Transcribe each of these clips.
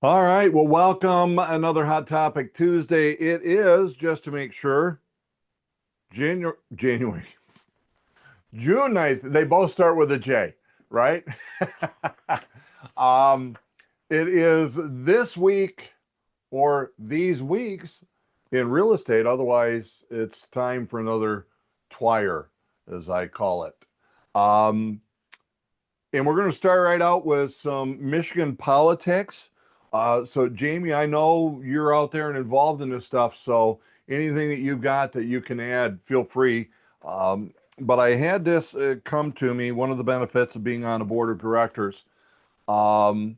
All right. Well, welcome another Hot Topic Tuesday. It is, just to make sure, January, June 9th. They both start with a J, right? um, it is this week or these weeks in real estate. Otherwise, it's time for another twire, as I call it. Um, and we're going to start right out with some Michigan politics. So, Jamie, I know you're out there and involved in this stuff. So, anything that you've got that you can add, feel free. But I had this come to me, one of the benefits of being on a board of directors. Um,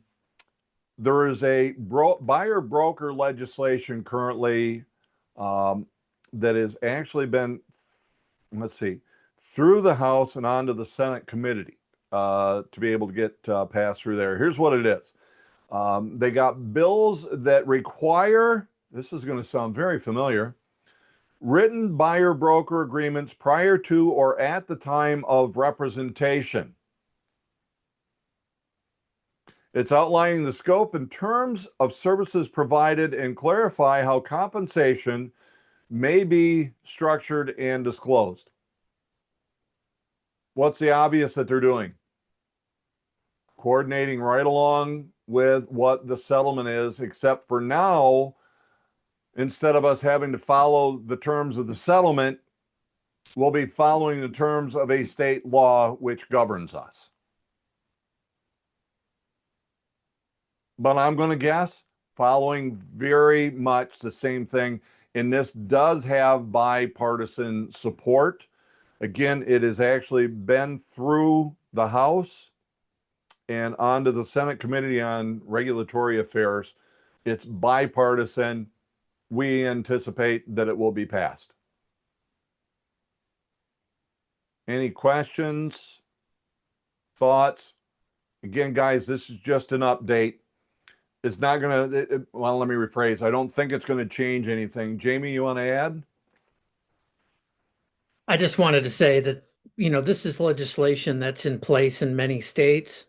there is a buyer broker legislation currently um, that has actually been, let's see, through the House and onto the Senate committee to be able to get passed through there. Here's what it is. They got bills that require, this is going to sound very familiar, written buyer broker agreements prior to or at the time of representation. It's outlining the scope and terms of services provided and clarify how compensation may be structured and disclosed. What's the obvious that they're doing? Coordinating right along with what the settlement is, except for now, instead of us having to follow the terms of the settlement, we'll be following the terms of a state law which governs us. But I'm going to guess following very much the same thing. And this does have bipartisan support. Again, it has actually been through the House and onto the Senate Committee on Regulatory Affairs. It's bipartisan. We anticipate that it will be passed. Any questions, thoughts? Again, guys, this is just an update. It's not going to, well, let me rephrase. I don't think it's going to change anything. Jamie, you want to add? I just wanted to say that, this is legislation that's in place in many states,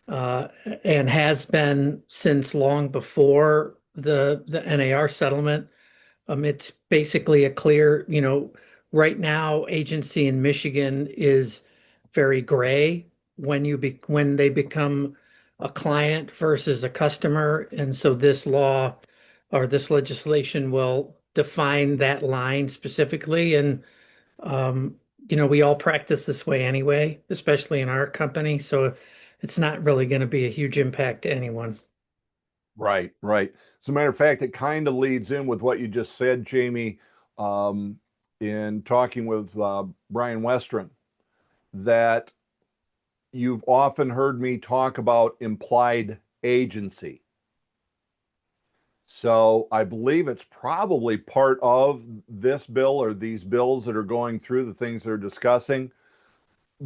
uh, and has been since long before the NAR settlement. It's basically a clear, right now, agency in Michigan is very gray when they become a client versus a customer, and so this law or this legislation will define that line specifically. And um, we all practice this way anyway, especially in our company. So it's not really going to be a huge impact to anyone. Right, right. As a matter of fact, it kind of leads in with what you just said, Jamie, um, in talking with Brian Westron, that you've often heard me talk about implied agency. So I believe it's probably part of this bill or these bills that are going through the things they're discussing.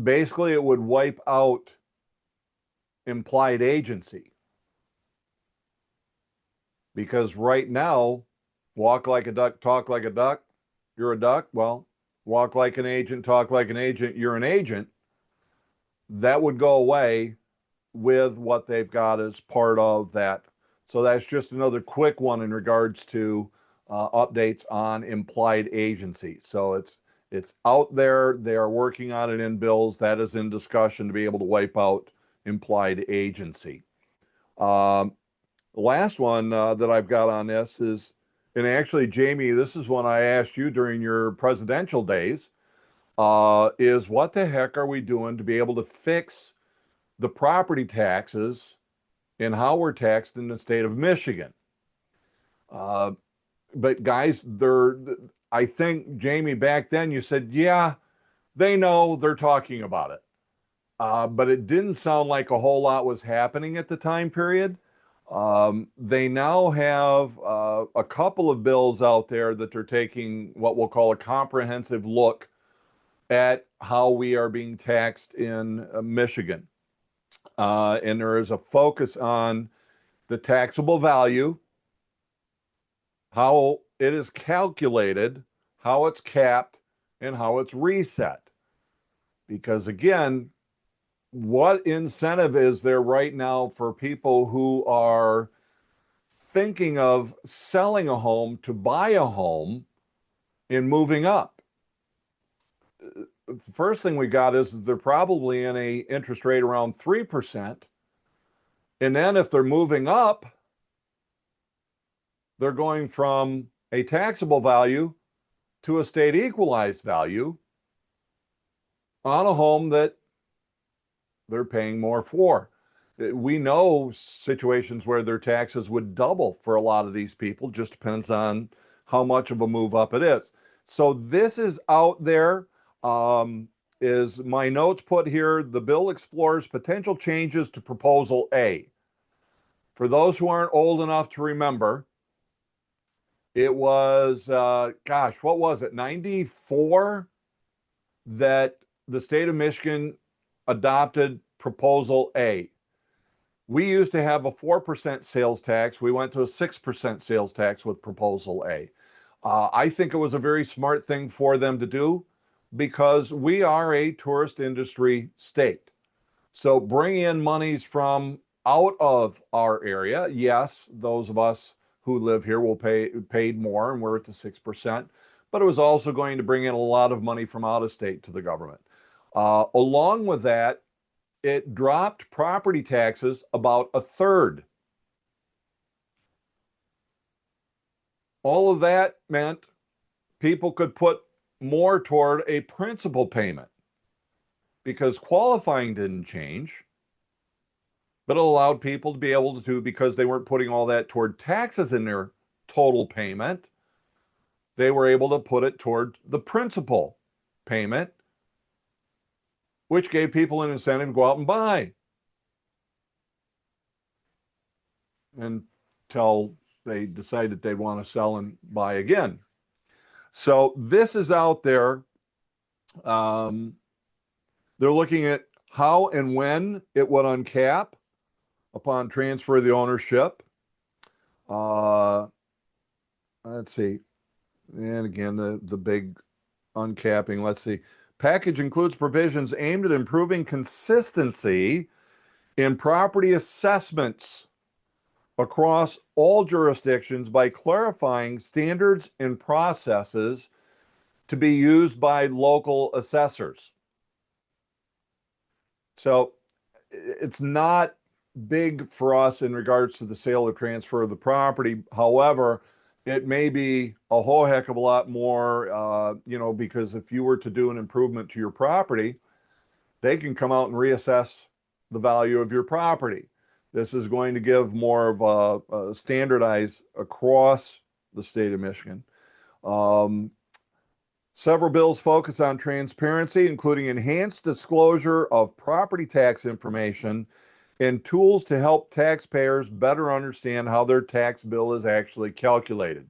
Basically, it would wipe out implied agency because right now, walk like a duck, talk like a duck, you're a duck. Well, walk like an agent, talk like an agent, you're an agent. That would go away with what they've got as part of that. So that's just another quick one in regards to updates on implied agency. So it's out there. They are working on it in bills. That is in discussion to be able to wipe out implied agency. Um, the last one that I've got on this is, and actually, Jamie, this is one I asked you during your presidential days, is what the heck are we doing to be able to fix the property taxes and how we're taxed in the state of Michigan? Uh, but guys, I think, Jamie, back then you said, yeah, they know they're talking about it. But it didn't sound like a whole lot was happening at the time period. They now have a couple of bills out there that they're taking what we'll call a comprehensive look at how we are being taxed in Michigan. And there is a focus on the taxable value, how it is calculated, how it's capped, and how it's reset. Because again, what incentive is there right now for people who are thinking of selling a home to buy a home and moving up. The first thing we got is they're probably in a interest rate around 3%. And then if they're moving up, they're going from a taxable value to a state equalized value on a home that they're paying more for. We know situations where their taxes would double for a lot of these people, just depends on how much of a move up it is. So this is out there. Is my notes put here, the bill explores potential changes to Proposal A. For those who aren't old enough to remember, it was, gosh, what was it, 94 that the state of Michigan adopted Proposal A. We used to have a 4% sales tax. We went to a 6% sales tax with Proposal A. I think it was a very smart thing for them to do because we are a tourist industry state. So bring in monies from out of our area. Yes, those of us who live here will pay paid more, and we're at the 6%. But it was also going to bring in a lot of money from out of state to the government. Along with that, it dropped property taxes about a third. All of that meant people could put more toward a principal payment because qualifying didn't change, but it allowed people to be able to, because they weren't putting all that toward taxes in their total payment, they were able to put it toward the principal payment, which gave people an incentive to go out and buy until they decided they want to sell and buy again. So this is out there. They're looking at how and when it would uncap upon transfer of the ownership. Let's see. And again, the big uncapping. Let's see. Package includes provisions aimed at improving consistency in property assessments across all jurisdictions by clarifying standards and processes to be used by local assessors. So it's not big for us in regards to the sale or transfer of the property. However, it may be a whole heck of a lot more, because if you were to do an improvement to your property, they can come out and reassess the value of your property. This is going to give more of a standardized across the state of Michigan. Several bills focus on transparency, including enhanced disclosure of property tax information and tools to help taxpayers better understand how their tax bill is actually calculated.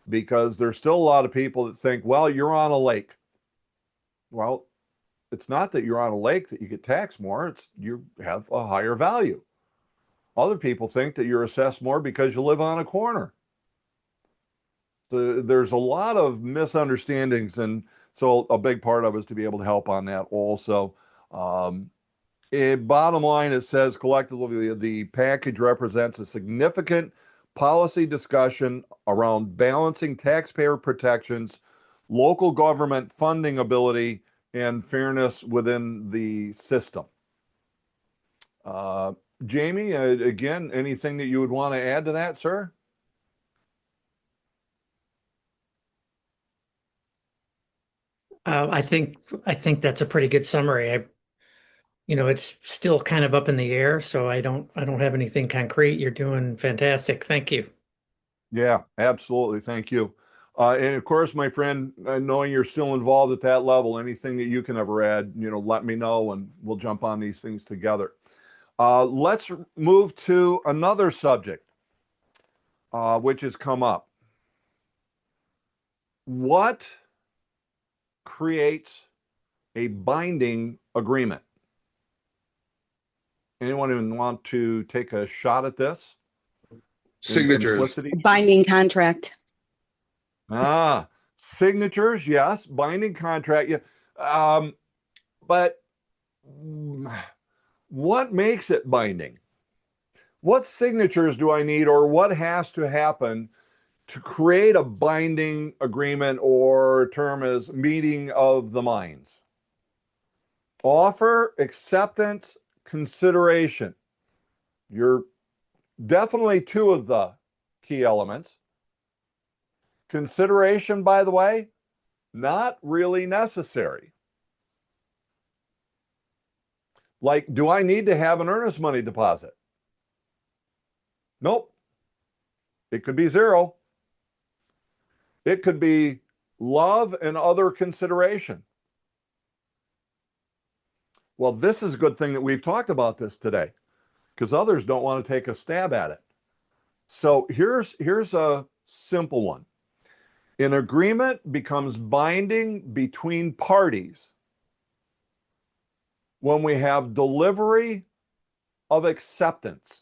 Because there's still a lot of people that think, well, you're on a lake. Well, it's not that you're on a lake that you get taxed more, it's you have a higher value. Other people think that you're assessed more because you live on a corner. There's a lot of misunderstandings, and so a big part of it is to be able to help on that also. Bottom line, it says collectively, the package represents a significant policy discussion around balancing taxpayer protections, local government funding ability, and fairness within the system. Jamie, again, anything that you would want to add to that, sir? I think that's a pretty good summary. It's still kind of up in the air, so I don't have anything concrete. You're doing fantastic. Thank you. Yeah, absolutely. Thank you. And of course, my friend, knowing you're still involved at that level, anything that you can ever add, let me know and we'll jump on these things together. Let's move to another subject, which has come up. What creates a binding agreement? Anyone who want to take a shot at this? Signatures. Binding contract. Signatures, yes. Binding contract, yeah. But what makes it binding? What signatures do I need, or what has to happen to create a binding agreement, or term as meeting of the minds? Offer, acceptance, consideration. You're definitely two of the key elements. Consideration, by the way, not really necessary. Like, do I need to have an earnest money deposit? Nope. It could be zero. It could be love and other consideration. Well, this is a good thing that we've talked about this today, because others don't want to take a stab at it. So here's a simple one. An agreement becomes binding between parties when we have delivery of acceptance.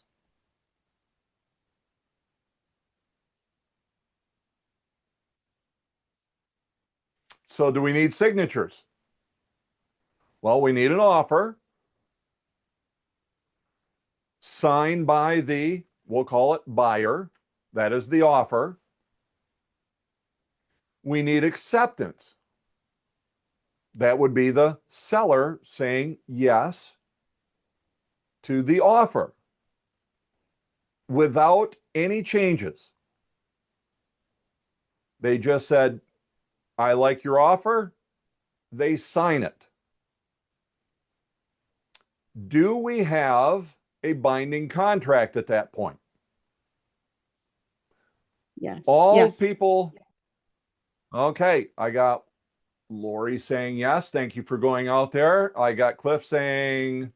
So do we need signatures? Well, we need an offer signed by the, we'll call it buyer. That is the offer. We need acceptance. That would be the seller saying yes to the offer without any changes. They just said, I like your offer. They sign it. Do we have a binding contract at that point? Yes. All Yes. people. Okay, I got Lori saying yes. Thank you for going out there. I got Cliff saying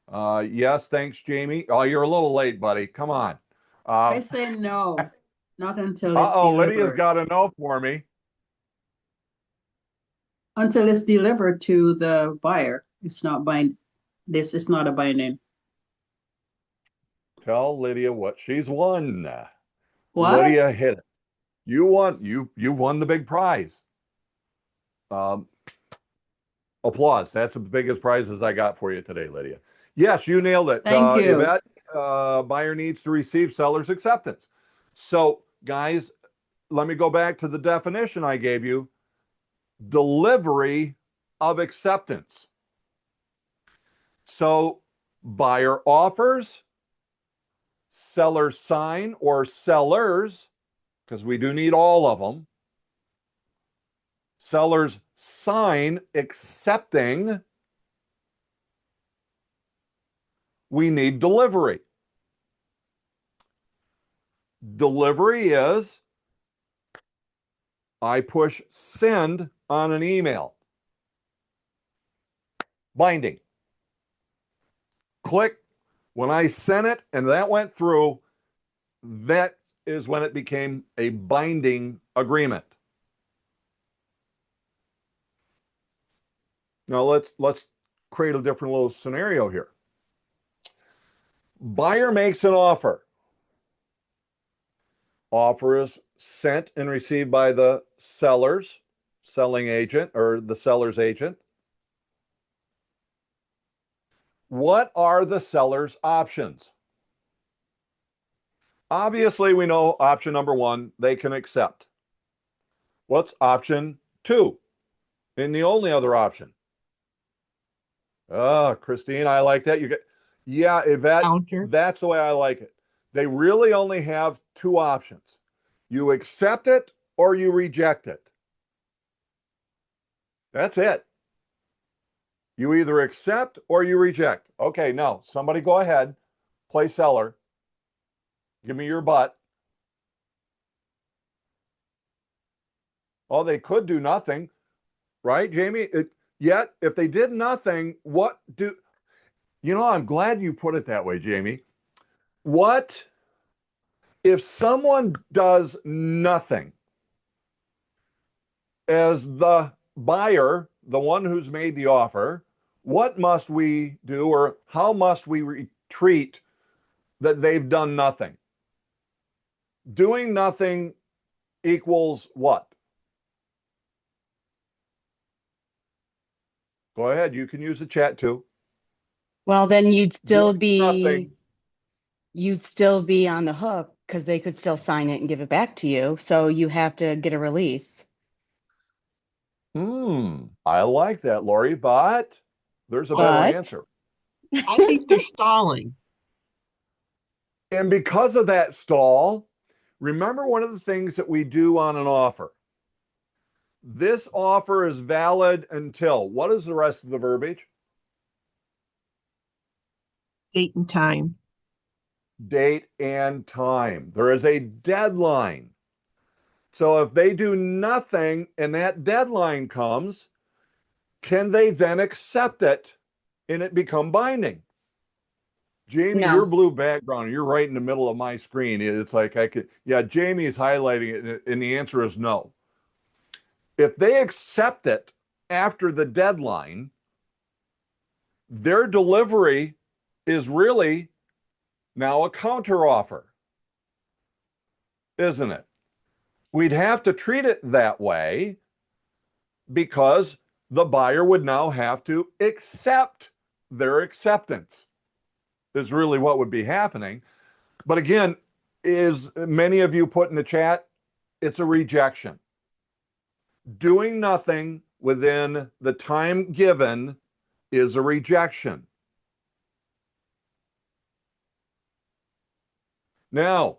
yes. Thanks, Jamie. Oh, you're a little late, buddy. Come on. I say no, not until it's Uh-oh, Lydia's delivered. got a no for me. Until it's delivered to the buyer, it's not bind. This is not a binding. Tell Lydia what she's won. What? Lydia hit it. You won. You've won the big prize. Applause. That's the biggest prizes I got for you today, Lydia. Yes, you nailed it. Thank you. Yvette, buyer needs to receive seller's acceptance. So, guys, let me go back to the definition I gave you. Delivery of acceptance. So, buyer offers, seller sign, or sellers, because we do need all of them. Sellers sign accepting. We need delivery. Delivery is I push send on an email. Binding. Click. When I sent it and that went through, that is when it became a binding agreement. Now let's create a different little scenario here. Buyer makes an offer. Offer is sent and received by the selling agent, or the seller's agent. What are the seller's options? Obviously, we know option number one, they can accept. What's option two? And the only other option. Christine, I like that. Yeah, Yvette, Counter. that's the way I like it. They really only have two options. You accept it or you reject it. That's it. You either accept or you reject. Okay, now somebody go ahead, play seller. Give me your butt. Oh, they could do nothing, right, Jamie? Yet, if they did nothing, what do you know? I'm glad you put it that way, Jamie. What if someone does nothing? As the buyer, the one who's made the offer, what must we do, or how must we treat that they've done nothing? Doing nothing equals what? Go ahead. You can use the chat too. Well, then you'd still Doing be, nothing. you'd still be on the hook because they could still sign it and give it back to you. So you have to get a release. I like that, Lori, but there's a better But answer. I think they're stalling. And because of that stall, remember one of the things that we do on an offer. This offer is valid until, what is the rest of the verbiage? Date and time. Date and time. There is a deadline. So if they do nothing and that deadline comes, can they then accept it and it become binding? Jamie, No. your blue background, you're right in the middle of my screen. It's like I could, yeah, Jamie is highlighting it, and the answer is no. If they accept it after the deadline, their delivery is really now a counteroffer, isn't it? We'd have to treat it that way because the buyer would now have to accept their acceptance, is really what would be happening. But again, is many of you put in the chat, it's a rejection. Doing nothing within the time given is a rejection. Now,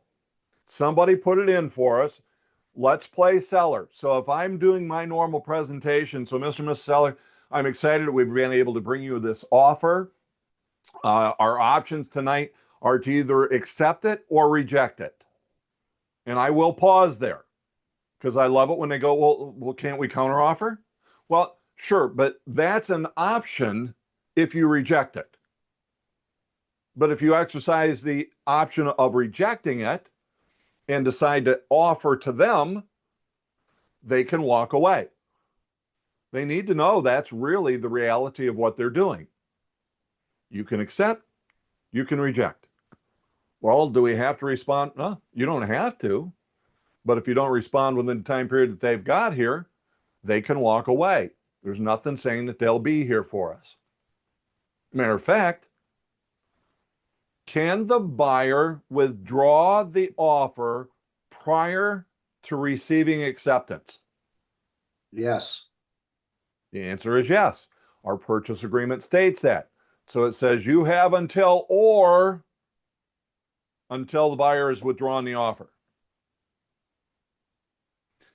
somebody put it in for us. Let's play seller. So if I'm doing my normal presentation, so Mr. and Mrs. Seller, I'm excited that we've been able to bring you this offer. Our options tonight are to either accept it or reject it. And I will pause there because I love it when they go, well, can't we counteroffer? Well, sure, but that's an option if you reject it. But if you exercise the option of rejecting it and decide to offer to them, they can walk away. They need to know that's really the reality of what they're doing. You can accept, you can reject. Well, do we have to respond? No, you don't have to. But if you don't respond within the time period that they've got here, they can walk away. There's nothing saying that they'll be here for us. Matter of fact, can the buyer withdraw the offer prior to receiving acceptance? Yes. The answer is yes. Our purchase agreement states that. So it says you have until the buyer has withdrawn the offer.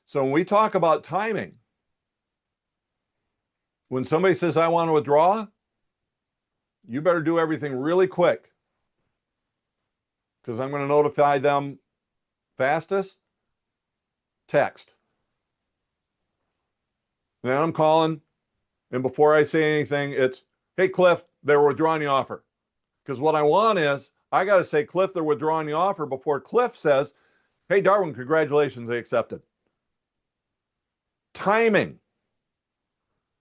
So when we talk about timing, when somebody says, I want to withdraw, you better do everything really quick because I'm going to notify them fastest. Text. Then I'm calling, and before I say anything, it's, hey, Cliff, they're withdrawing the offer. Because what I want is, I got to say, Cliff, they're withdrawing the offer before Cliff says, hey, Darwin, congratulations, they accepted. Timing.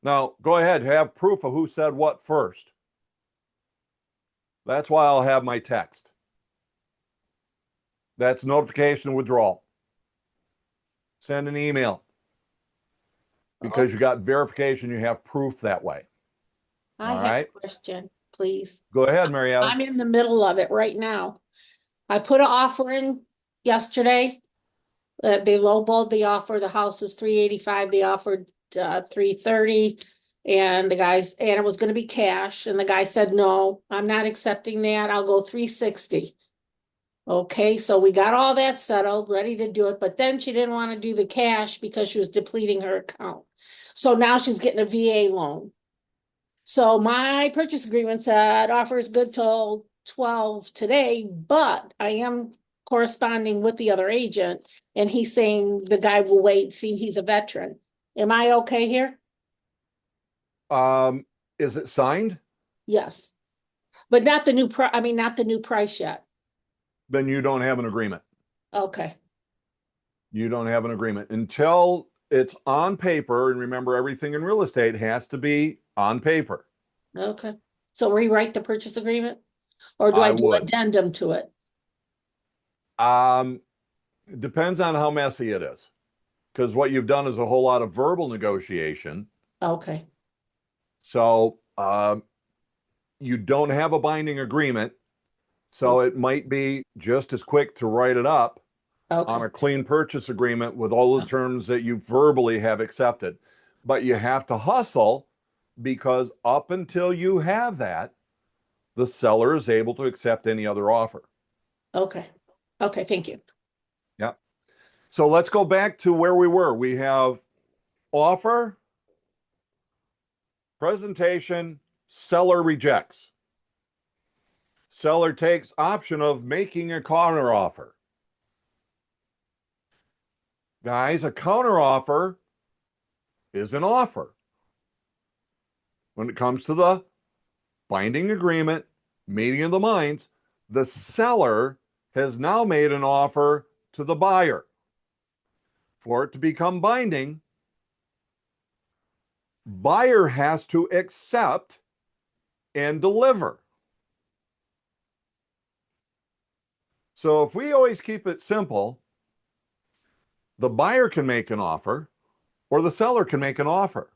Now, go ahead, have proof of who said what first. That's why I'll have my text. That's notification withdrawal. Send an email. Because you got verification, you have proof that way. I All have right. a question, please. Go ahead, Mary Ellen. I'm in the middle of it right now. I put an offer in yesterday. They lowballed the offer. The house is 385. They offered 330, and and it was going to be cash. And the guy said, no, I'm not accepting that. I'll go 360. Okay, so we got all that settled, ready to do it. But then she didn't want to do the cash because she was depleting her account. So now she's getting a VA loan. So my purchase agreement said offer is good till 12 today, but I am corresponding with the other agent and he's saying the guy will wait, see he's a veteran. Am I okay here? Is it signed? Yes. But not the new not the new price yet. Then you don't have an agreement. Okay. You don't have an agreement until it's on paper. And remember, everything in real estate has to be on paper. Okay. So rewrite the purchase agreement? Or do I I do would. addendum to it? It depends on how messy it is. Because what you've done is a whole lot of verbal negotiation. Okay. So you don't have a binding agreement. So it might be just as quick to write it up on Okay, a clean purchase agreement with all the terms that you verbally have accepted. But you have to hustle because up until you have that, the seller is able to accept any other offer. okay, okay, thank you. Yeah. So let's go back to where we were. We have offer, presentation, seller rejects. Seller takes option of making a counter offer. Guys, a counter offer is an offer. When it comes to the binding agreement, meeting of the minds, the seller has now made an offer to the buyer. For it to become binding, buyer has to accept and deliver. So if we always keep it simple, the buyer can make an offer or the seller can make an offer.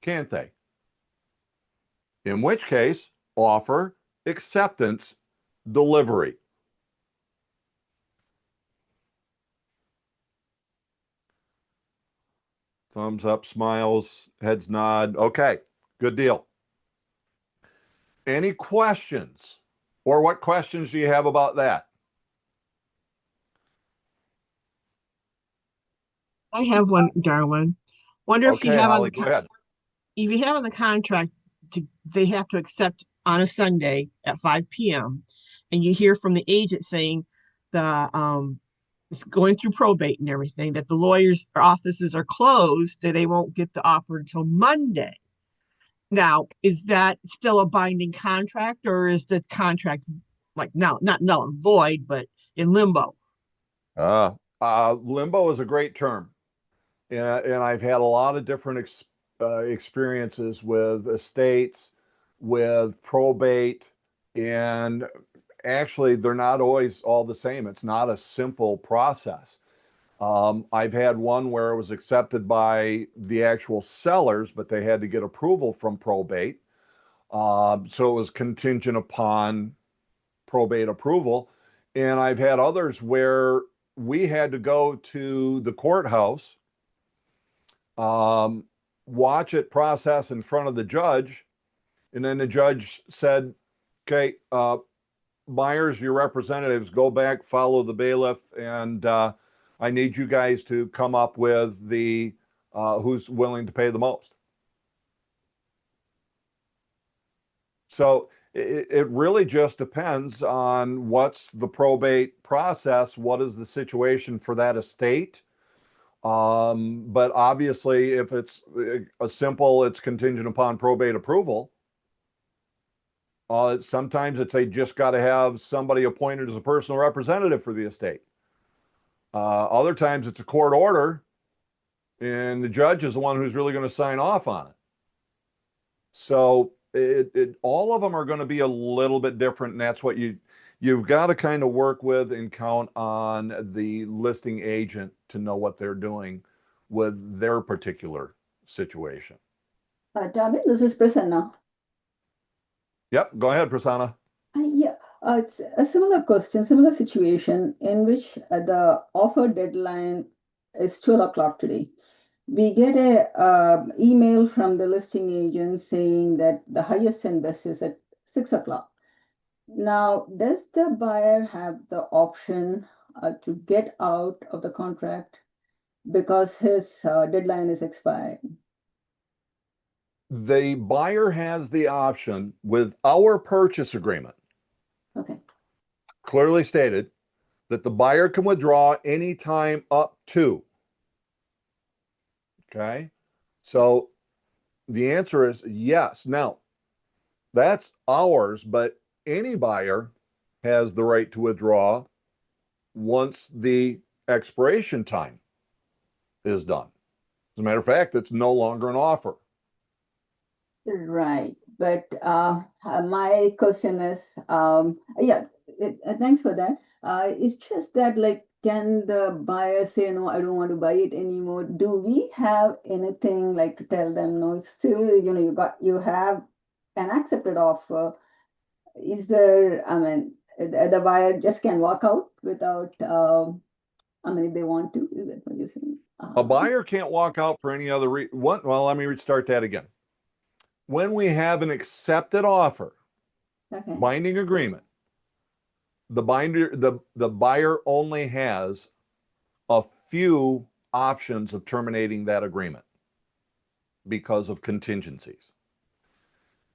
Can't they? In which case, offer, acceptance, delivery. Thumbs up, smiles, heads nod. Okay, good deal. Any questions? Or what questions do you have about that? I have one, Darwin. Wonder if you Okay, have on Holly, the go ahead. if you have on the contract they have to accept on a Sunday at 5 p.m. and you hear from the agent saying the it's going through probate and everything, that the lawyers' offices are closed, that they won't get the offer until Monday. Now, is that still a binding contract, or is the contract like now not null and void, but in limbo? Limbo is a great term. And I've had a lot of different experiences with estates, with probate, and actually, they're not always all the same. It's not a simple process. I've had one where it was accepted by the actual sellers, but they had to get approval from probate. So it was contingent upon probate approval. And I've had others where we had to go to the courthouse, watch it process in front of the judge, and then the judge said, okay, buyers, your representatives, go back, follow the bailiff, and I need you guys to come up with the who's willing to pay the most. So it really just depends on what's the probate process, what is the situation for that estate. But obviously, if it's a simple, it's contingent upon probate approval. Sometimes it's they just got to have somebody appointed as a personal representative for the estate. Other times it's a court order, and the judge is the one who's really going to sign off on it. So all of them are going to be a little bit different, and that's what you've got to kind of work with and count on the listing agent to know what they're doing with their particular situation. Darwin, this is Prasanna. Yep, go ahead, Prasanna. Yeah, it's a similar question, similar situation in which the offer deadline is 12 o'clock today. We get a email from the listing agent saying that the highest and best is at 6 o'clock. Now, does the buyer have the option to get out of the contract because his deadline is expiring? The buyer has the option with our purchase agreement, Okay. clearly stated, that the buyer can withdraw anytime up to. Okay. So the answer is yes. Now, that's ours, but any buyer has the right to withdraw once the expiration time is done. As a matter of fact, it's no longer an offer. Right, but my question is, thanks for that. It's just that, like, can the buyer say, no, I don't want to buy it anymore? Do we have anything like to tell them, no, still, you have an accepted offer, is there, I mean, the buyer just can walk out without, I mean, if they want to, is that what you're saying? A buyer can't walk out for any other what? Well, let me restart that again. When we have an accepted offer, Okay, binding agreement, the buyer only has a few options of terminating that agreement because of contingencies.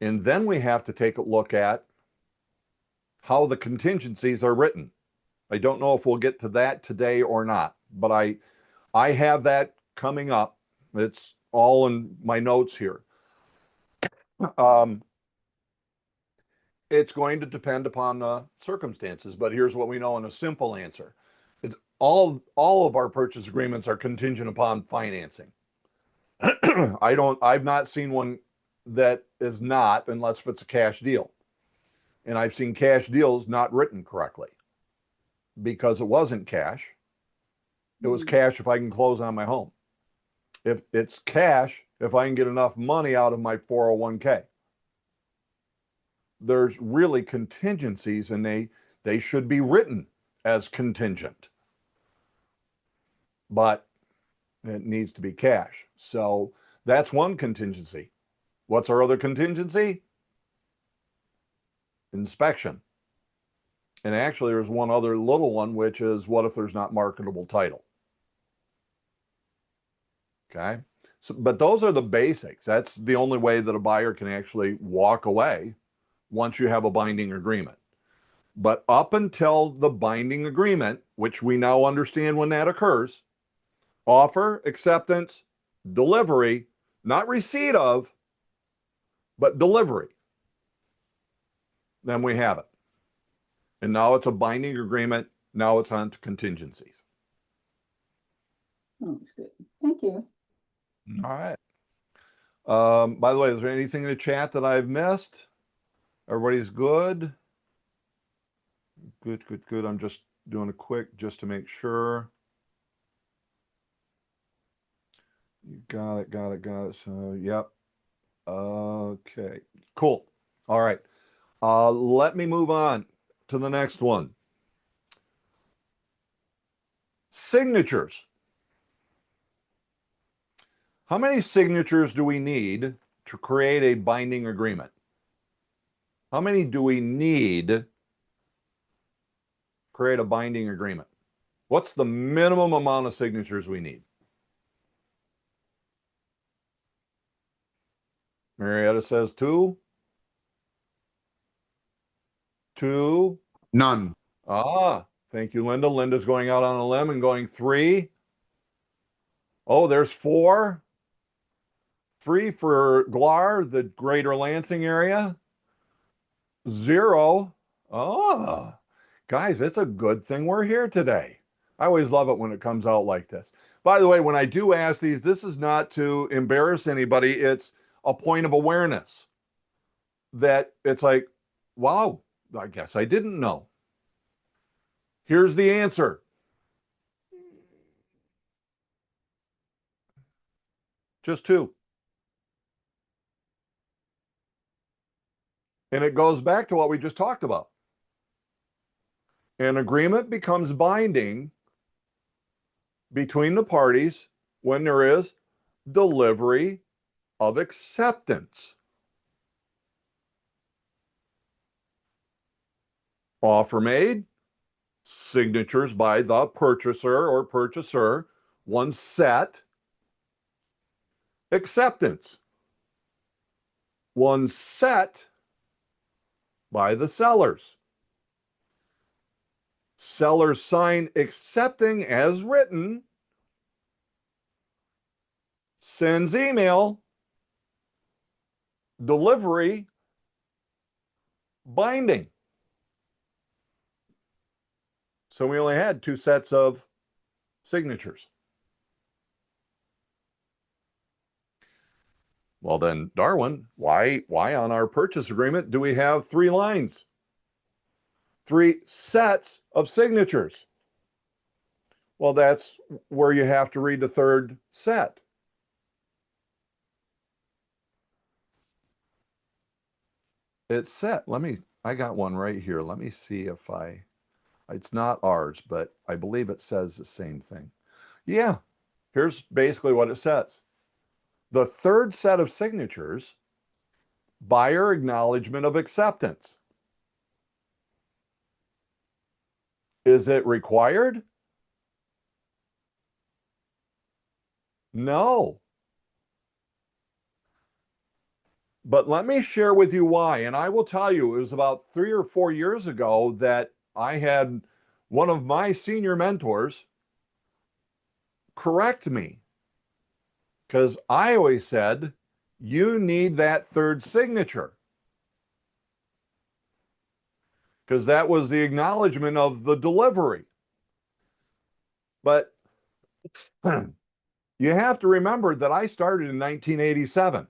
And then we have to take a look at how the contingencies are written. I don't know if we'll get to that today or not, but I have that coming up. It's all in my notes here. It's going to depend upon the circumstances, but here's what we know in a simple answer. All of our purchase agreements are contingent upon financing. I've not seen one that is not, unless if it's a cash deal. And I've seen cash deals not written correctly because it wasn't cash. It was cash if I can close on my home. If it's cash, if I can get enough money out of my 401k. There's really contingencies, and they should be written as contingent. But it needs to be cash. So that's one contingency. What's our other contingency? Inspection. And actually, there's one other little one, which is what if there's not marketable title? Okay. So, but those are the basics. That's the only way that a buyer can actually walk away once you have a binding agreement. But up until the binding agreement, which we now understand when that occurs, offer, acceptance, delivery, not receipt of, but delivery, then we have it. And now it's a binding agreement. Now it's on to contingencies. oh, that's good. Thank you. All right. By the way, is there anything in the chat that I've missed? Everybody's good? Good, good, good. I'm just doing a quick just to make sure. You got it, got it, got it. So, yep. Okay, cool. All right. Let me move on to the next one. Signatures. How many signatures do we need to create a binding agreement? How many do we need to create a binding agreement? What's the minimum amount of signatures we need? Marietta says 2. 2. None. Thank you, Linda. Linda's going out on a limb and going 3. Oh, there's 4. 3 for Glar, the greater Lansing area. 0. Guys, it's a good thing we're here today. I always love it when it comes out like this. By the way, when I do ask these, this is not to embarrass anybody. It's a point of awareness that it's like, wow, I guess I didn't know. Here's the answer. Just 2. And it goes back to what we just talked about. An agreement becomes binding between the parties when there is delivery of acceptance. Offer made, signatures by the purchaser or purchaser, one set. Acceptance, one set by the sellers. Sellers sign accepting as written, sends email, delivery, binding. So we only had 2 sets of signatures. Well then, Darwin, why on our purchase agreement do we have 3 lines? 3 sets of signatures. Well, that's where you have to read the 3rd set. It's set. I got one right here. Let me see if it's not ours, but I believe it says the same thing. Yeah, here's basically what it says. The third set of signatures, buyer acknowledgement of acceptance. Is it required? No. But let me share with you why. And I will tell you, it was about 3 or 4 years ago that I had one of my senior mentors correct me. Because I always said, you need that third signature. Because that was the acknowledgement of the delivery. But you have to remember that I started in 1987.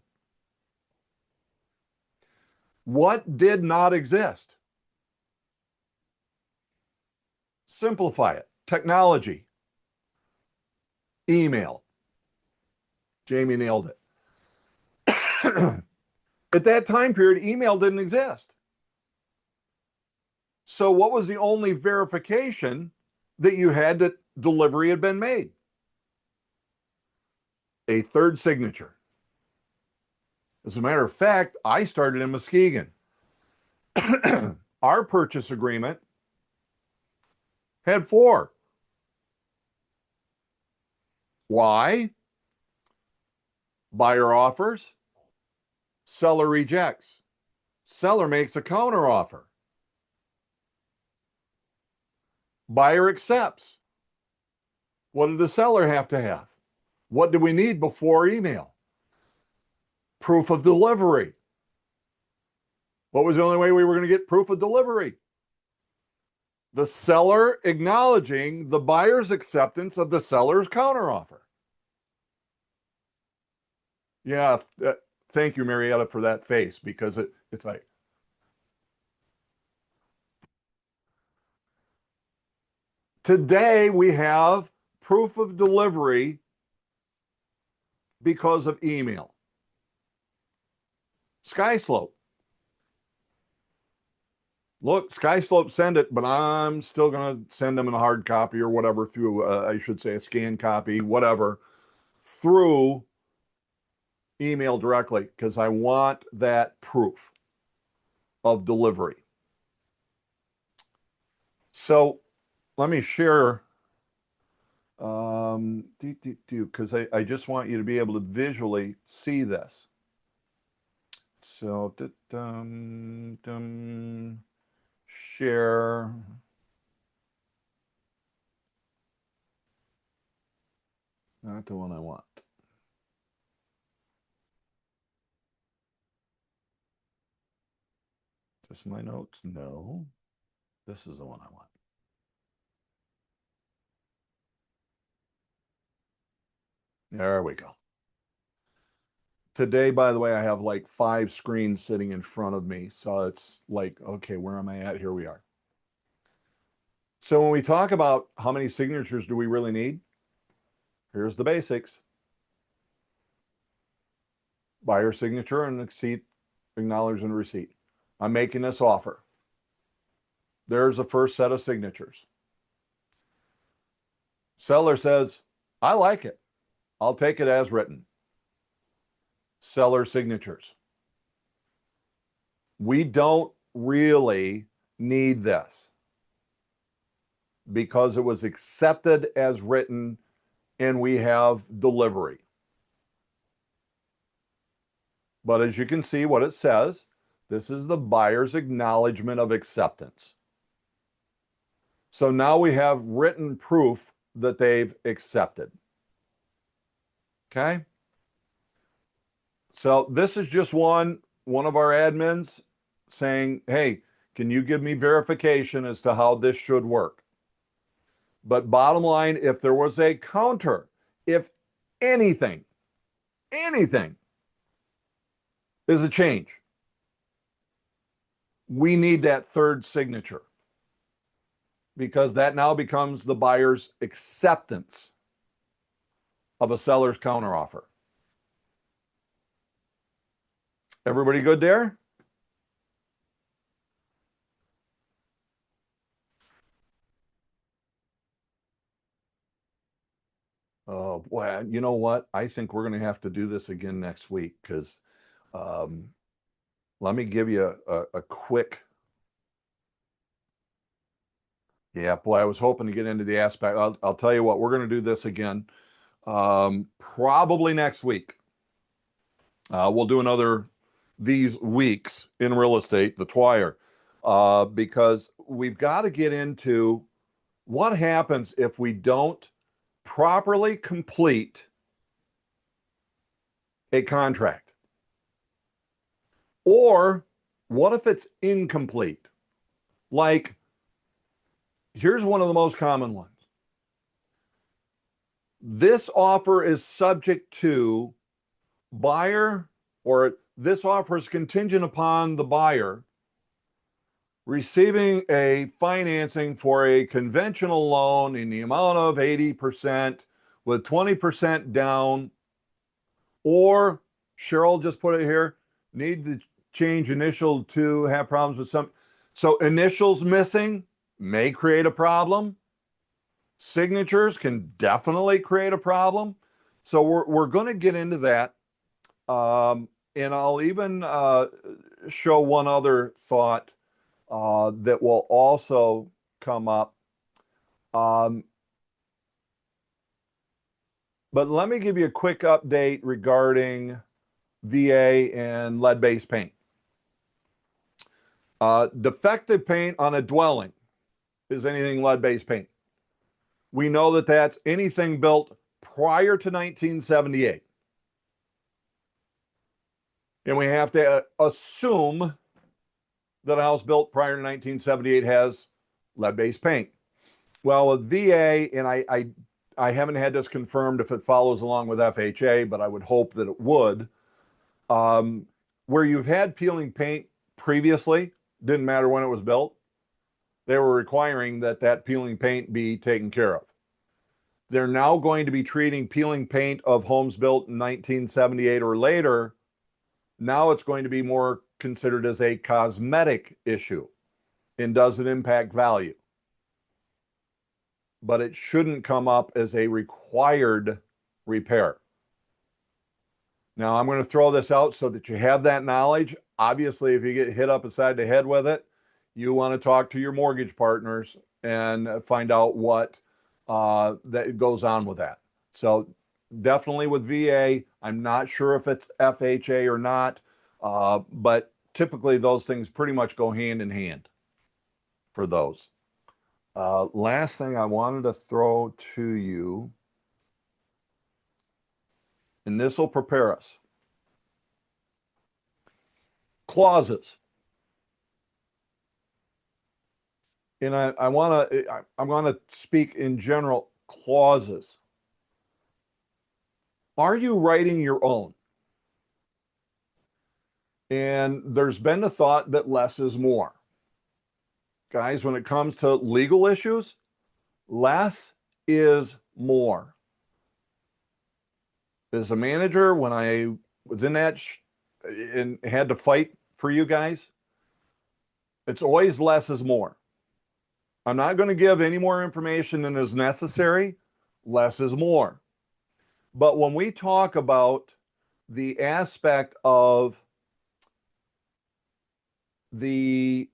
What did not exist? Simplify it. Technology. Email. Jamie nailed it. At that time period, email didn't exist. So what was the only verification that you had that delivery had been made? A third signature. As a matter of fact, I started in Muskegon. Our purchase agreement had 4. Why? Buyer offers, seller rejects, seller makes a counter offer, buyer accepts. What did the seller have to have? What do we need before email? Proof of delivery. What was the only way we were going to get proof of delivery? The seller acknowledging the buyer's acceptance of the seller's counteroffer. Yeah, thank you, Marietta, for that face, because it's like, today we have proof of delivery because of email. SkySlope. Look, SkySlope send it, but I'm still going to send them in a hard copy or whatever through, I should say, a scanned copy, whatever, through email directly, because I want that proof of delivery. So let me share, because I just want you to be able to visually see this. So, share. Not the one I want. Just my notes? No. This is the one I want. There we go. Today, by the way, I have like 5 screens sitting in front of me. So it's like, okay, where am I at? Here we are. So when we talk about how many signatures do we really need? Here's the basics. Buyer signature and receipt, acknowledgement and receipt. I'm making this offer. There's the first set of signatures. Seller says, I like it. I'll take it as written. Seller signatures. We don't really need this because it was accepted as written and we have delivery. But as you can see what it says, this is the buyer's acknowledgement of acceptance. So now we have written proof that they've accepted. Okay? So this is just one of our admins saying, hey, can you give me verification as to how this should work? But bottom line, if there was a counter, if anything is a change, we need that third signature because that now becomes the buyer's acceptance of a seller's counteroffer. Everybody good there? Oh, boy, you know what? I think we're going to have to do this again next week because let me give you a quick. Yeah, boy, I was hoping to get into the aspect. I'll tell you what, we're going to do this again probably next week. We'll do another these weeks in real estate, the Twire, because we've got to get into what happens if we don't properly complete a contract. Or what if it's incomplete? Like, here's one of the most common ones. This offer is subject to buyer, or this offer is contingent upon the buyer receiving a financing for a conventional loan in the amount of 80% with 20% down, or Cheryl just put it here, need to change initial to have problems with some. So initials missing may create a problem. Signatures can definitely create a problem. So we're going to get into that. And I'll even show one other thought that will also come up. But let me give you a quick update regarding VA and lead-based paint. Defective paint on a dwelling is anything lead-based paint. We know that that's anything built prior to 1978. And we have to assume that a house built prior to 1978 has lead-based paint. Well, with VA, and I haven't had this confirmed if it follows along with FHA, but I would hope that it would. Where you've had peeling paint previously, didn't matter when it was built, they were requiring that peeling paint be taken care of. They're now going to be treating peeling paint of homes built in 1978 or later. Now it's going to be more considered as a cosmetic issue and doesn't impact value. But it shouldn't come up as a required repair. Now, I'm going to throw this out so that you have that knowledge. Obviously, if you get hit up beside the head with it, you want to talk to your mortgage partners and find out what that goes on with that. So definitely with VA, I'm not sure if it's FHA or not, but typically those things pretty much go hand in hand for those. Last thing I wanted to throw to you, and this will prepare us. Clauses. And I'm going to speak in general clauses. Are you writing your own? And there's been the thought that less is more. Guys, when it comes to legal issues, less is more. As a manager, when I was in that and had to fight for you guys, it's always less is more. I'm not going to give any more information than is necessary. Less is more. But when we talk about the aspect of the,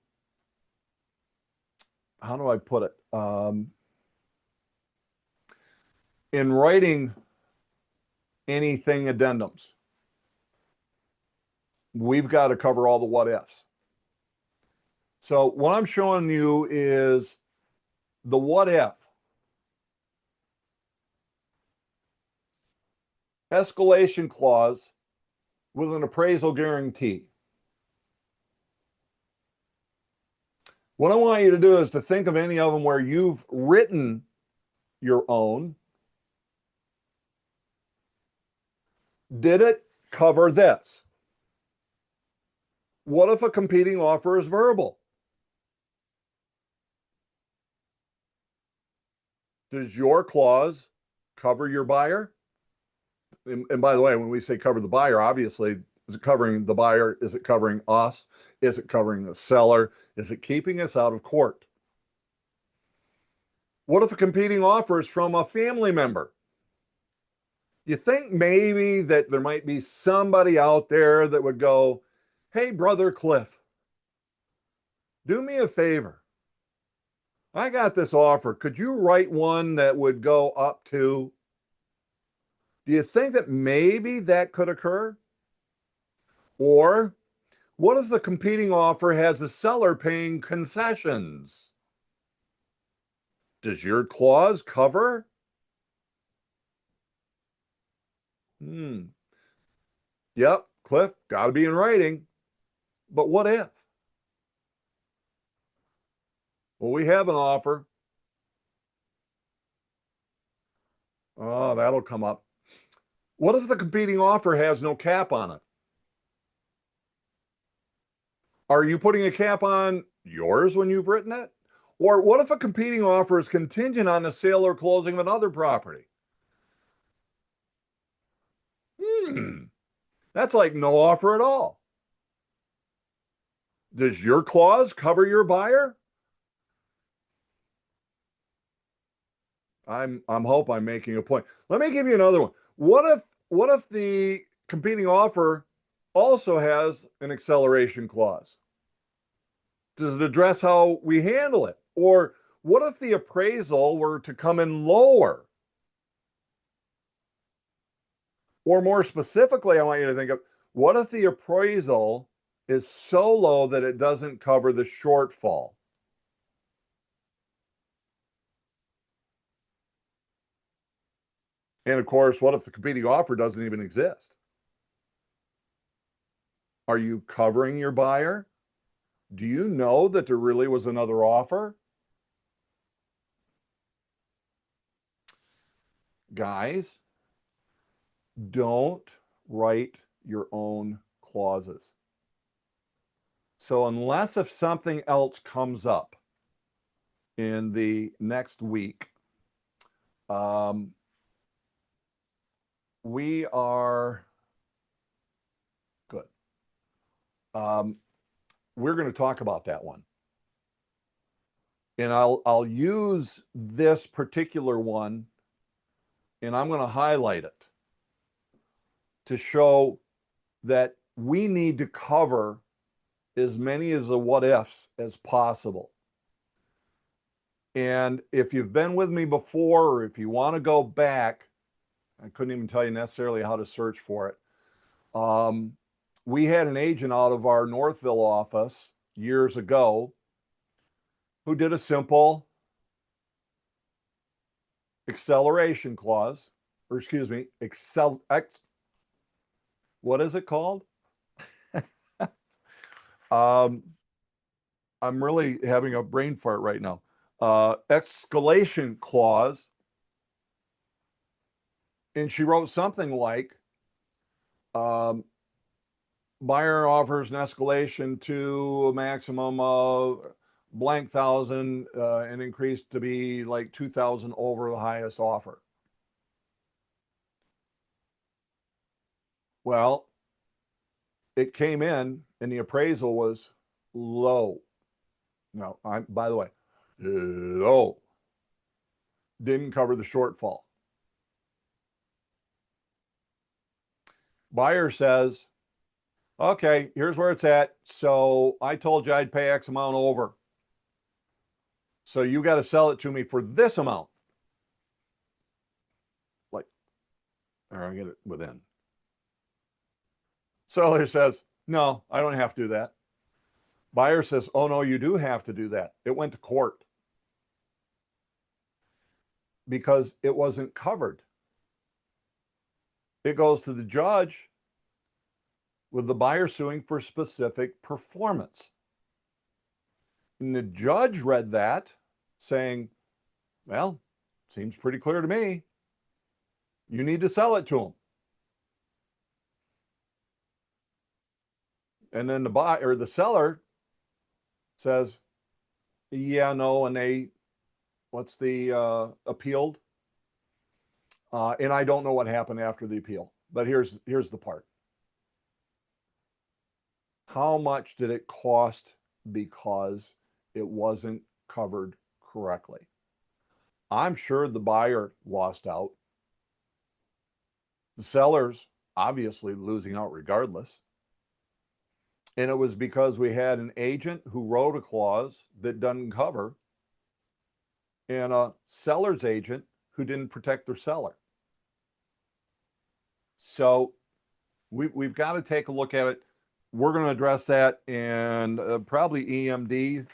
how do I put it? In writing anything addendums, we've got to cover all the what ifs. So what I'm showing you is the what if. Escalation clause with an appraisal guarantee. What I want you to do is to think of any of them where you've written your own. Did it cover this? What if a competing offer is verbal? Does your clause cover your buyer? And by the way, when we say cover the buyer, obviously, is it covering the buyer? Is it covering us? Is it covering the seller? Is it keeping us out of court? What if a competing offer is from a family member? You think maybe that there might be somebody out there that would go, hey, brother Cliff, do me a favor. I got this offer. Could you write one that would go up to? Do you think that maybe that could occur? Or what if the competing offer has a seller paying concessions? Does your clause cover? Yep, Cliff, got to be in writing. But what if? Well, we have an offer. Oh, that'll come up. What if the competing offer has no cap on it? Are you putting a cap on yours when you've written it? Or what if a competing offer is contingent on the sale or closing of another property? That's like no offer at all. Does your clause cover your buyer? I hope I'm making a point. Let me give you another one. What if the competing offer also has an acceleration clause? Does it address how we handle it? Or what if the appraisal were to come in lower? Or more specifically, I want you to think of, what if the appraisal is so low that it doesn't cover the shortfall? And of course, what if the competing offer doesn't even exist? Are you covering your buyer? Do you know that there really was another offer? Guys, don't write your own clauses. So unless if something else comes up in the next week, we are good. We're going to talk about that one. And I'll use this particular one and I'm going to highlight it to show that we need to cover as many of the what ifs as possible. And if you've been with me before, or if you want to go back, I couldn't even tell you necessarily how to search for it. We had an agent out of our Northville office years ago who did a simple acceleration clause, or excuse me, what is it called? I'm really having a brain fart right now. Escalation clause. And she wrote something like, buyer offers an escalation to a maximum of blank thousand and increased to be like 2,000 over the highest offer. Well, it came in and the appraisal was low. No, by the way, low. Didn't cover the shortfall. Buyer says, okay, here's where it's at. So I told you I'd pay X amount over. So you got to sell it to me for this amount. Like, or I get it within. Seller says, no, I don't have to do that. Buyer says, oh no, you do have to do that. It went to court because it wasn't covered. It goes to the judge with the buyer suing for specific performance. And the judge read that saying, well, seems pretty clear to me. You need to sell it to him. And then the buyer or the seller says, yeah, no, and they, what's the appealed? And I don't know what happened after the appeal, but here's the part. How much did it cost because it wasn't covered correctly? I'm sure the buyer lost out. The seller's obviously losing out regardless. And it was because we had an agent who wrote a clause that doesn't cover and a seller's agent who didn't protect their seller. So we've got to take a look at it. We're going to address that and probably EMD.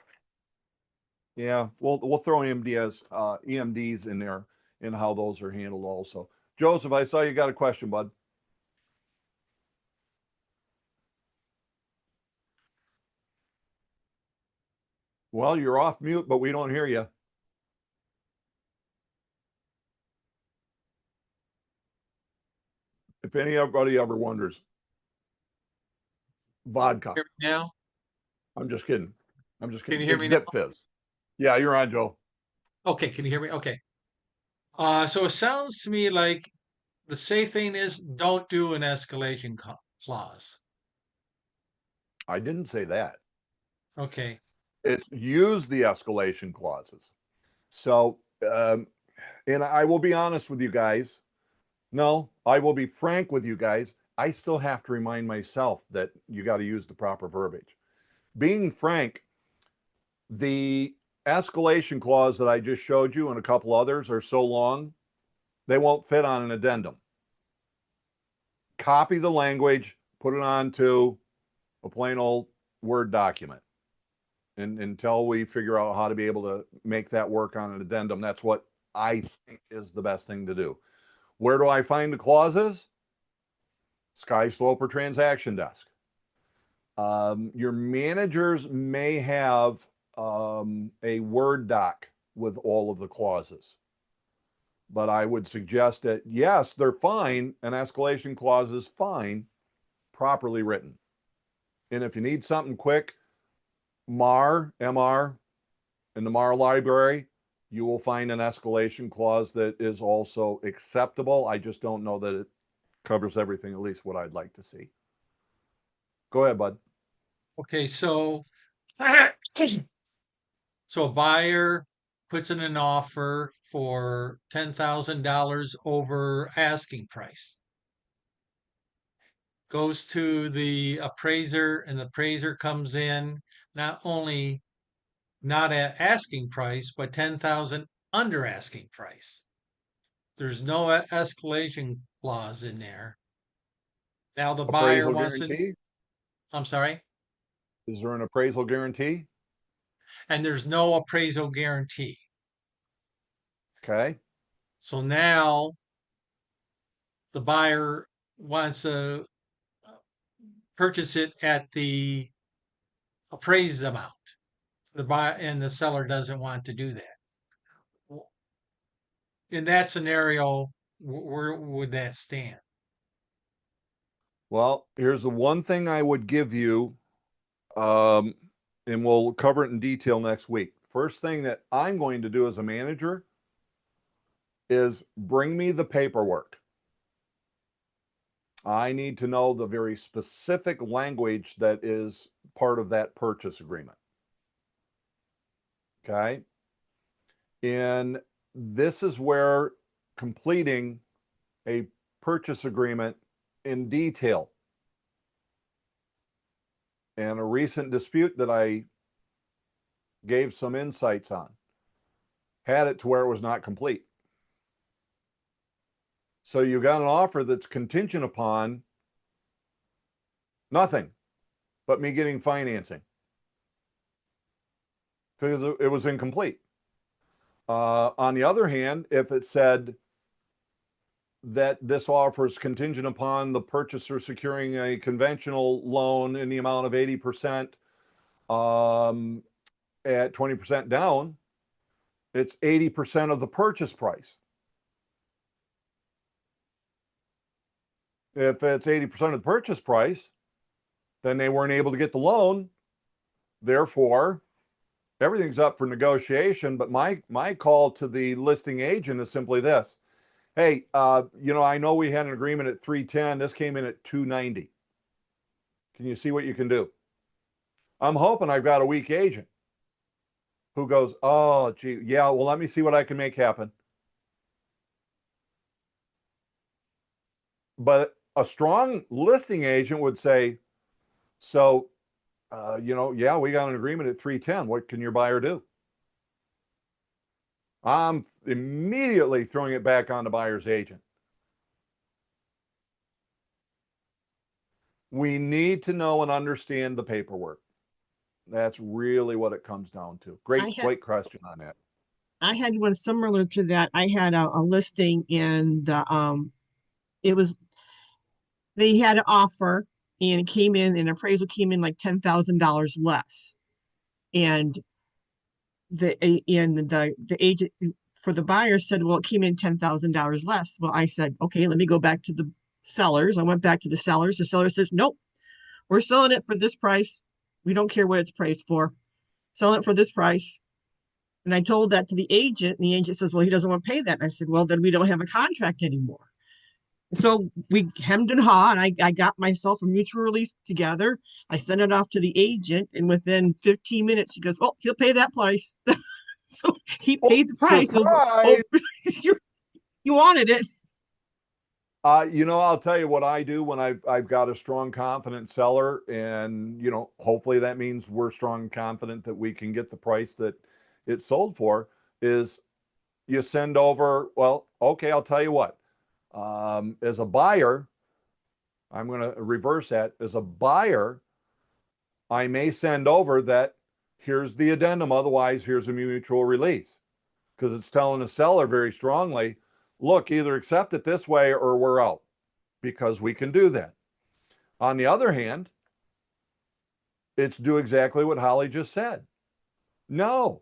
Yeah, we'll throw EMDs in there and how those are handled also. Joseph, I saw you got a question, bud. Well, you're off mute, but we don't hear you. If anybody ever wonders, vodka. Hear me now? I'm just kidding. I'm just kidding. Can you hear It's me Zip now? Fizz. Yeah, you're on, Joe. Okay, can you hear me? Okay. So it sounds to me like the safe thing is don't do an escalation clause. I didn't say that. Okay. It's use the escalation clauses. So, and I will be honest with you guys. No, I will be frank with you guys. I still have to remind myself that you got to use the proper verbiage. Being frank, the escalation clause that I just showed you and a couple others are so long, they won't fit on an addendum. Copy the language, put it onto a plain old Word document. And until we figure out how to be able to make that work on an addendum, that's what I think is the best thing to do. Where do I find the clauses? SkySloper Transaction Desk. Your managers may have a Word doc with all of the clauses. But I would suggest that, yes, they're fine. An escalation clause is fine, properly written. And if you need something quick, MR, in the MR library, you will find an escalation clause that is also acceptable. I just don't know that it covers everything, at least what I'd like to see. Go ahead, bud. Okay, so so a buyer puts in an offer for $10,000 over asking price. Goes to the appraiser, and the appraiser comes in not only not at asking price, but 10,000 under asking price. There's no escalation clause in there. Now the buyer Appraisal wants to, guarantee? I'm sorry, Is there an appraisal guarantee? and there's no appraisal guarantee. Okay. So now the buyer wants to purchase it at the appraised amount. The buyer and the seller doesn't want to do that. In that scenario, where would that stand? Well, here's the one thing I would give you, and we'll cover it in detail next week. First thing that I'm going to do as a manager is bring me the paperwork. I need to know the very specific language that is part of that purchase agreement. Okay. And this is where completing a purchase agreement in detail and a recent dispute that I gave some insights on had it to where it was not complete. So you got an offer that's contingent upon nothing but me getting financing because it was incomplete. On the other hand, if it said that this offer is contingent upon the purchaser securing a conventional loan in the amount of 80% at 20% down, it's 80% of the purchase price. If it's 80% of the purchase price, then they weren't able to get the loan. Therefore, everything's up for negotiation. But my call to the listing agent is simply this. Hey, I know we had an agreement at 310. This came in at 290. Can you see what you can do? I'm hoping I've got a weak agent who goes, oh, gee, yeah, well, let me see what I can make happen. But a strong listing agent would say, so, yeah, we got an agreement at 310. What can your buyer do? I'm immediately throwing it back on the buyer's agent. We need to know and understand the paperwork. That's really what it comes down to. Great question on that. I had one similar to that. I had a listing and it was, they had an offer and it came in, and appraisal came in like $10,000 less. And the agent for the buyer said, well, it came in $10,000 less. Well, I said, okay, let me go back to the sellers. I went back to the sellers. The seller says, nope, we're selling it for this price. We don't care what it's priced for. Selling it for this price. And I told that to the agent, and the agent says, well, he doesn't want to pay that. And I said, well, then we don't have a contract anymore. So we hemmed and hawed, and I got myself a mutual release together. I sent it off to the agent, and within 15 minutes, he goes, oh, he'll pay that price. So he paid the price. Surprise! You wanted it. I'll tell you what I do when I've got a strong, confident seller, and hopefully that means we're strong and confident that we can get the price that it's sold for, is you send over, well, okay, I'll tell you what. As a buyer, I'm going to reverse that. As a buyer, I may send over that here's the addendum, otherwise here's a mutual release, because it's telling the seller very strongly, look, either accept it this way or we're out, because we can do that. On the other hand, it's do exactly what Holly just said. No.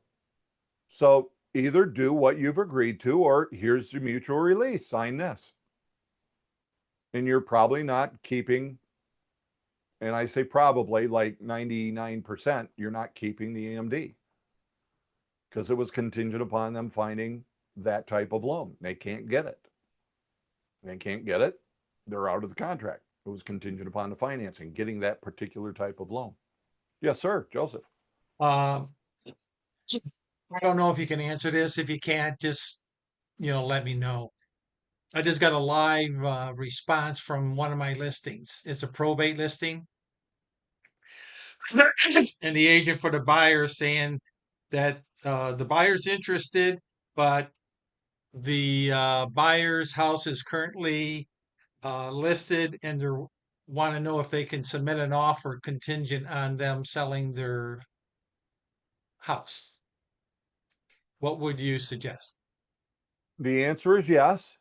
So either do what you've agreed to, or here's the mutual release, sign this. And you're probably not keeping, and I say probably like 99%, you're not keeping the EMD, because it was contingent upon them finding that type of loan. They can't get it. They can't get it. They're out of the contract. It was contingent upon the financing, getting that particular type of loan. Yes, sir, Joseph. I don't know if you can answer this. If you can't, just, let me know. I just got a live response from one of my listings. It's a probate listing. And the agent for the buyer is saying that the buyer's interested, but the buyer's house is currently listed, and they want to know if they can submit an offer contingent on them selling their house. What would you suggest? The answer is yes,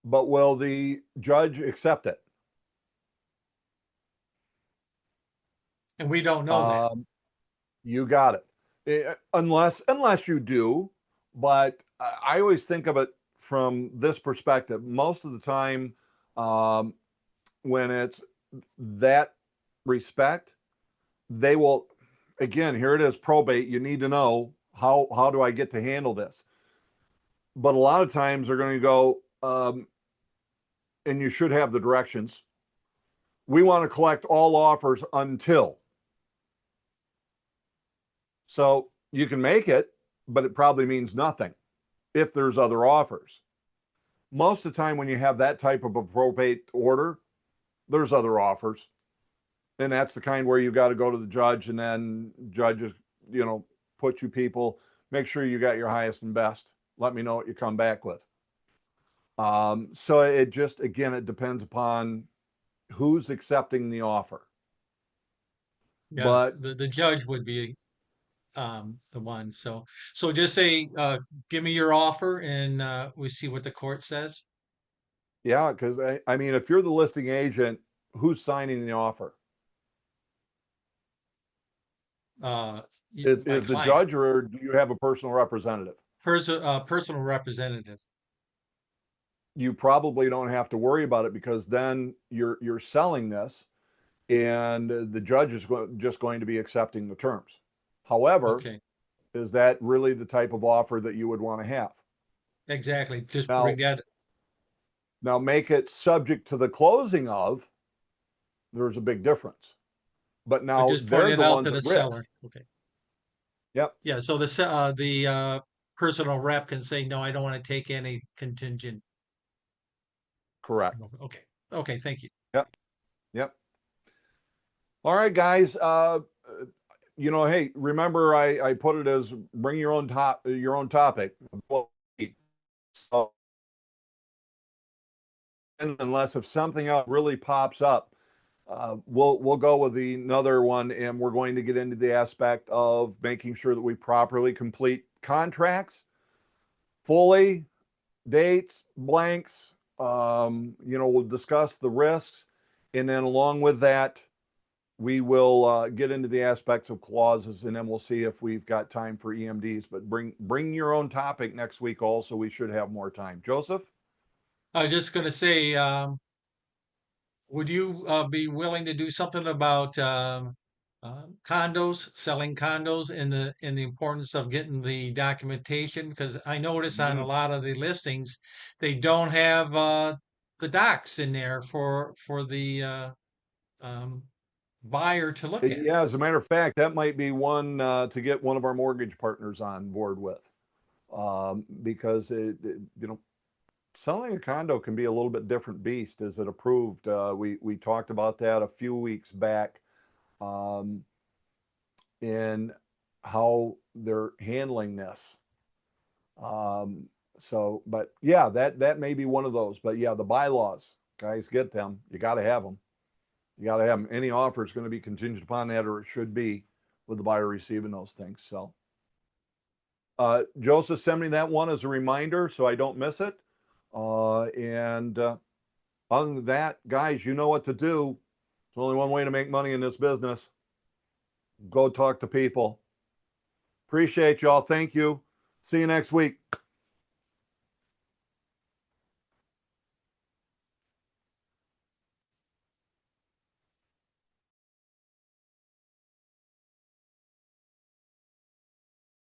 but will the judge accept it? And we don't know that. You got it. Unless you do, but I always think of it from this perspective. Most of the time, when it's that respect, they will, again, here it is, probate. You need to know how do I get to handle this? But a lot of times they're going to go, and you should have the directions. We want to collect all offers until. So you can make it, but it probably means nothing if there's other offers. Most of the time when you have that type of a probate order, there's other offers. And that's the kind where you got to go to the judge, and then judges, put you people, make sure you got your highest and best. Let me know what you come back with. So it just, again, it depends upon who's accepting the offer. Yeah, But the judge would be the one. So just say, give me your offer, and we see what the court says. yeah, because I mean, if you're the listing agent, who's signing the offer? Is the client. judge, or do you have a personal representative? Personal representative. You probably don't have to worry about it, because then you're selling this, and the judge is just going to be accepting the terms. However, Okay, is that really the type of offer that you would want to have? exactly. Just Now, bring that. now make it subject to the closing of, there's a big difference. But But now just they're point it the out ones to the at risk. seller. Okay. Yep. Yeah. So the personal rep can say, no, I don't want to take any contingent. Correct. Okay. Okay, thank you. Yep. All right, guys. Hey, remember I put it as bring your own topic. So, unless if something else really pops up, we'll go with another one, and we're going to get into the aspect of making sure that we properly complete contracts, fully, dates, blanks. We'll discuss the risks, and then along with that, we will get into the aspects of clauses, and then we'll see if we've got time for EMDs. But bring your own topic next week. Also, we should have more time. Joseph. I was just going to say, would you be willing to do something about condos, selling condos, and the importance of getting the documentation? Because I notice on a lot of the listings, they don't have the docs in there for the buyer to look at. Yeah, as a matter of fact, that might be one to get one of our mortgage partners on board with, because selling a condo can be a little bit different beast. Is it approved? We talked about that a few weeks back, in how they're handling this. But yeah, that may be one of those. But yeah, the bylaws, guys, get them. You got to have them. You got to have them. Any offer is going to be contingent upon that, or it should be, with the buyer receiving those things. So, Joseph, send me that one as a reminder so I don't miss it. Other than that, guys, you know what to do. There's only one way to make money in this business. Go talk to people. Appreciate y'all. Thank you. See you next week.